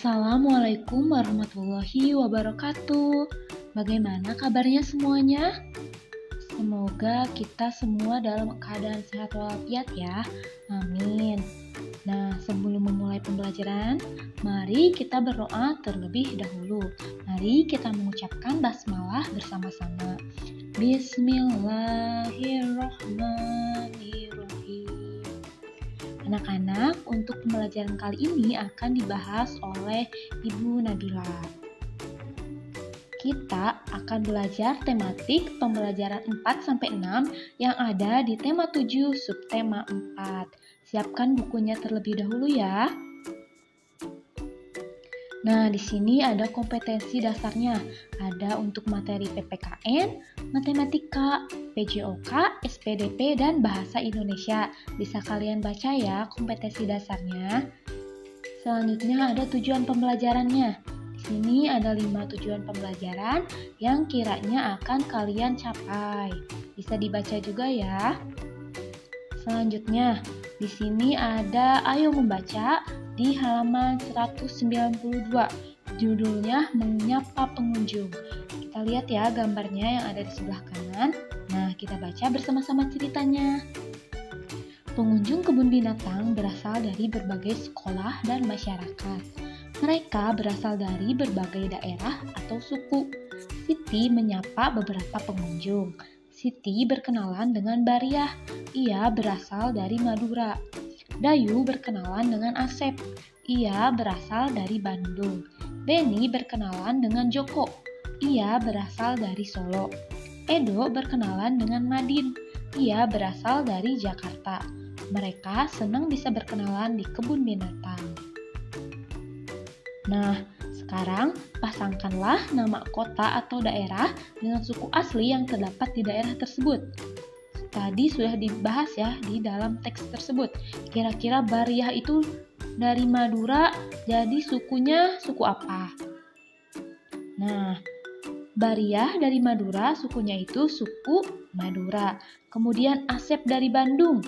Assalamualaikum warahmatullahi wabarakatuh. Bagaimana kabarnya semuanya? Semoga kita semua dalam keadaan sehat walafiat ya. Amin. Nah, sebelum memulai pembelajaran, mari kita berdoa terlebih dahulu. Mari kita mengucapkan basmalah bersama-sama. Bismillahirrahmanirrahim. Anak-anak, untuk pembelajaran kali ini akan dibahas oleh Ibu Nabila. Kita akan belajar tematik pembelajaran 4-6 yang ada di tema 7 subtema 4. Siapkan bukunya terlebih dahulu ya. Nah, di sini ada kompetensi dasarnya. Ada untuk materi PPKN, matematika, PJOK, SPDP, dan bahasa Indonesia. Bisa kalian baca ya kompetensi dasarnya. Selanjutnya ada tujuan pembelajarannya. Di sini ada 5 tujuan pembelajaran yang kiranya akan kalian capai. Bisa dibaca juga ya. Selanjutnya, di sini ada ayo membaca di halaman 192. Judulnya Menyapa Pengunjung. Kita lihat ya gambarnya yang ada di sebelah kanan. Nah, kita baca bersama-sama ceritanya. Pengunjung kebun binatang berasal dari berbagai sekolah dan masyarakat. Mereka berasal dari berbagai daerah atau suku. Siti menyapa beberapa pengunjung. Siti berkenalan dengan Bariah. Ia berasal dari Madura. Dayu berkenalan dengan Asep. Ia berasal dari Bandung. Beni berkenalan dengan Joko. Ia berasal dari Solo. Edo berkenalan dengan Madin. Ia berasal dari Jakarta. Mereka senang bisa berkenalan di kebun binatang. Nah, sekarang pasangkanlah nama kota atau daerah dengan suku asli yang terdapat di daerah tersebut. Tadi sudah dibahas ya di dalam teks tersebut. Kira-kira Bariah itu dari Madura, jadi sukunya suku apa? Nah, Bariah dari Madura, sukunya itu suku Madura. Kemudian Asep dari Bandung,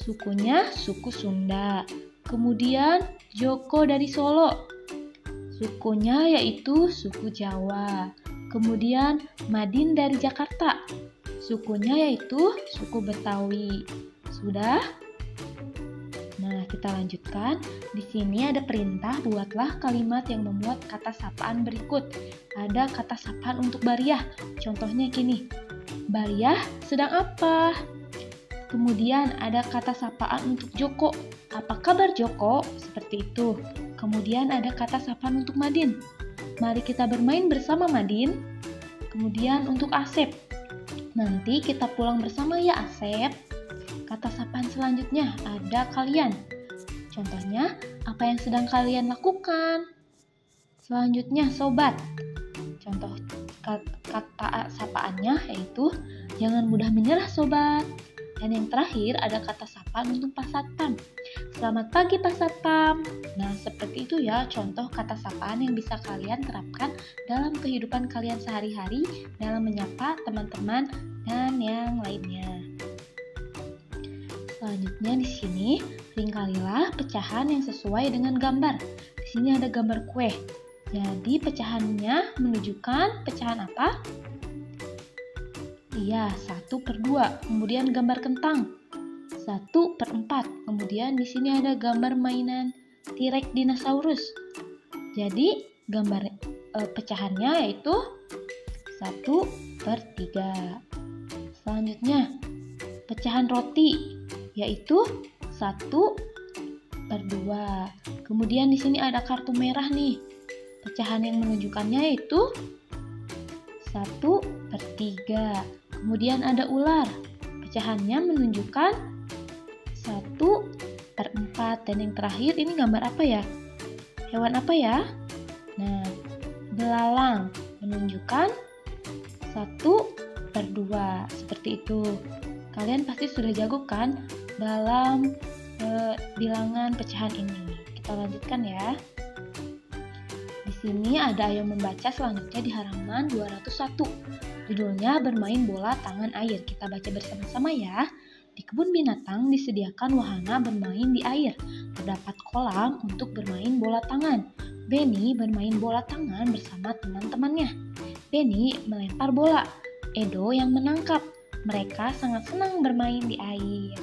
sukunya suku Sunda. Kemudian Joko dari Solo, sukunya yaitu suku Jawa. Kemudian Madin dari Jakarta, sukunya yaitu suku Betawi. Sudah? Nah, kita lanjutkan. Di sini ada perintah, buatlah kalimat yang memuat kata sapaan berikut. Ada kata sapaan untuk Bariah. Contohnya gini. Bariah sedang apa? Kemudian ada kata sapaan untuk Joko. Apa kabar Joko? Seperti itu. Kemudian ada kata sapaan untuk Madin. Mari kita bermain bersama Madin. Kemudian untuk Asep. Nanti kita pulang bersama ya Asep. Kata sapaan selanjutnya ada kalian. Contohnya, apa yang sedang kalian lakukan? Selanjutnya sobat. Contoh kata sapaannya yaitu jangan mudah menyerah sobat. Dan yang terakhir ada kata sapaan untuk Pak Satpam. Selamat pagi Pak Satpam. Nah, seperti itu ya contoh kata sapaan yang bisa kalian terapkan dalam kehidupan kalian sehari-hari dalam menyapa teman-teman dan yang lainnya. Selanjutnya di sini, ringkalilah pecahan yang sesuai dengan gambar. Di sini ada gambar kue. Jadi pecahannya menunjukkan pecahan apa? Iya, 1/2. Kemudian gambar kentang. 1/4. Kemudian di sini ada gambar mainan T-Rex dinosaurus. Jadi gambar pecahannya yaitu 1/3. Selanjutnya pecahan roti yaitu 1/2. Kemudian di sini ada kartu merah nih. Pecahan yang menunjukkannya yaitu 1/3. Kemudian ada ular. Pecahannya menunjukkan 1/4. Dan yang terakhir ini gambar apa ya? Hewan apa ya? Nah, belalang menunjukkan 1/2. Seperti itu. Kalian pasti sudah jago kan dalam bilangan pecahan ini. Kita lanjutkan ya. Di sini ada ayo membaca selanjutnya di halaman 201. Judulnya bermain bola tangan air. Kita baca bersama-sama ya. Di kebun binatang disediakan wahana bermain di air. Terdapat kolam untuk bermain bola tangan. Benny bermain bola tangan bersama teman-temannya. Benny melempar bola. Edo yang menangkap. Mereka sangat senang bermain di air.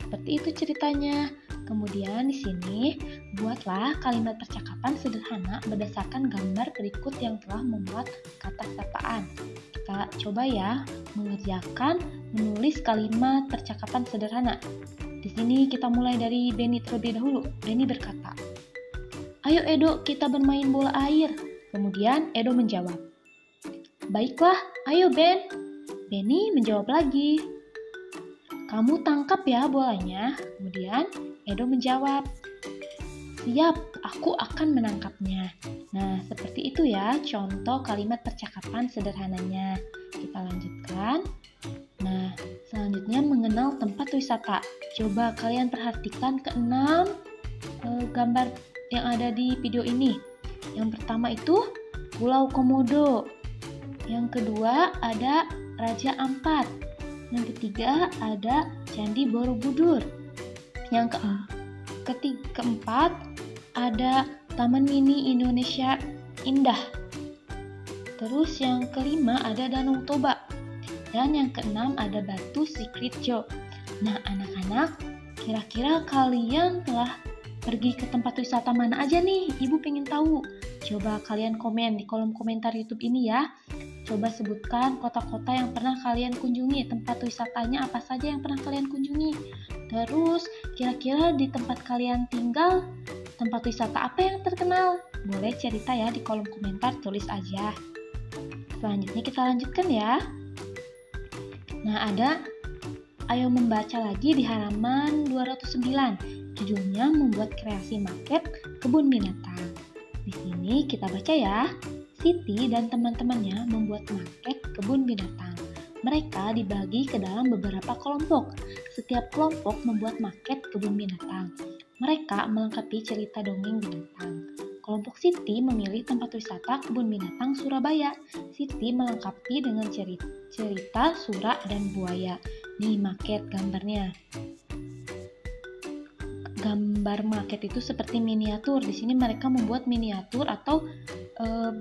Seperti itu ceritanya. Kemudian di sini, buatlah kalimat percakapan sederhana berdasarkan gambar berikut yang telah memuat kata sapaan. Kita coba ya mengerjakan menulis kalimat percakapan sederhana. Di sini kita mulai dari Benny terlebih dahulu. Benny berkata, "Ayo Edo, kita bermain bola air." Kemudian Edo menjawab, "Baiklah, ayo Ben." Benny menjawab lagi, "Kamu tangkap ya bolanya." Kemudian Edo menjawab, "Siap, aku akan menangkapnya." Nah, seperti itu ya contoh kalimat percakapan sederhananya. Kita lanjutkan. Nah, selanjutnya mengenal tempat wisata. Coba kalian perhatikan keenam gambar yang ada di video ini. Yang pertama itu Pulau Komodo. Yang kedua ada Raja Ampat. Yang ketiga ada Candi Borobudur. Yang keempat ada Taman Mini Indonesia Indah. Terus yang kelima ada Danau Toba. Dan yang keenam ada Batu Secret Joe. Nah anak-anak, kira-kira kalian telah pergi ke tempat wisata mana aja nih? Ibu pengen tahu. Coba kalian komen di kolom komentar YouTube ini ya. Coba sebutkan kota-kota yang pernah kalian kunjungi, tempat wisatanya apa saja yang pernah kalian kunjungi. Terus, kira-kira di tempat kalian tinggal, tempat wisata apa yang terkenal? Boleh cerita ya di kolom komentar, tulis aja. Selanjutnya kita lanjutkan ya. Nah, ada ayo membaca lagi di halaman 209. Judulnya membuat kreasi maket kebun binatang. Di sini kita baca ya. Siti dan teman-temannya membuat maket kebun binatang. Mereka dibagi ke dalam beberapa kelompok. Setiap kelompok membuat maket kebun binatang. Mereka melengkapi cerita dongeng binatang. Kelompok Siti memilih tempat wisata kebun binatang Surabaya. Siti melengkapi dengan cerita sura dan buaya. Nih maket gambarnya. Gambar maket itu seperti miniatur. Di sini mereka membuat miniatur atau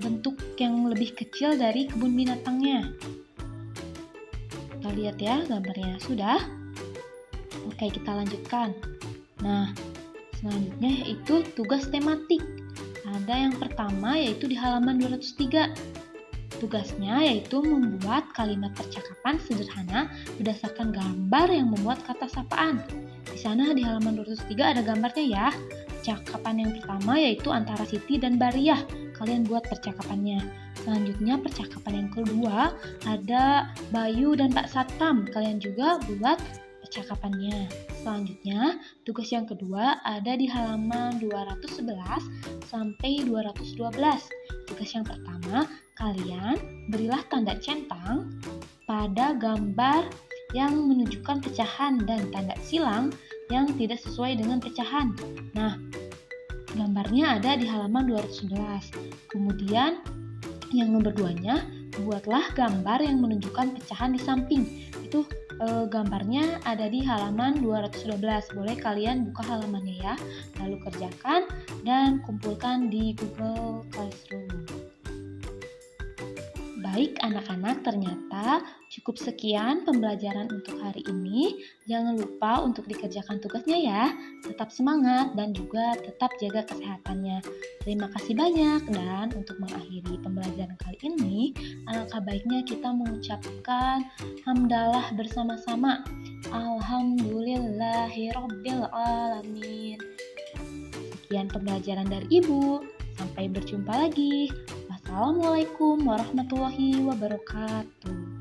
bentuk yang lebih kecil dari kebun binatangnya. Kita lihat ya gambarnya. Sudah? Oke, kita lanjutkan. Nah, selanjutnya yaitu tugas tematik. Ada yang pertama yaitu di halaman 203. Tugasnya yaitu membuat kalimat percakapan sederhana berdasarkan gambar yang memuat kata sapaan. Di sana di halaman 203 ada gambarnya ya. Percakapan yang pertama yaitu antara Siti dan Bariah. Kalian buat percakapannya. Selanjutnya percakapan yang kedua ada Bayu dan Pak Satpam. Kalian juga buat percakapannya. Selanjutnya tugas yang kedua ada di halaman 211 sampai 212. Tugas yang pertama, kalian berilah tanda centang pada gambar yang menunjukkan pecahan dan tanda silang yang tidak sesuai dengan pecahan. Nah, gambarnya ada di halaman 211. Kemudian yang nomor 2-nya, buatlah gambar yang menunjukkan pecahan di samping. Itu gambarnya ada di halaman 212. Boleh kalian buka halamannya ya. Lalu kerjakan dan kumpulkan di Google Classroom. Baik anak-anak, ternyata cukup sekian pembelajaran untuk hari ini. Jangan lupa untuk dikerjakan tugasnya ya. Tetap semangat dan juga tetap jaga kesehatannya. Terima kasih banyak, dan untuk mengakhiri pembelajaran kali ini, alangkah baiknya kita mengucapkan hamdalah bersama-sama. Alhamdulillahirabbil alamin. Sekian pembelajaran dari Ibu. Sampai berjumpa lagi. Wassalamualaikum warahmatullahi wabarakatuh.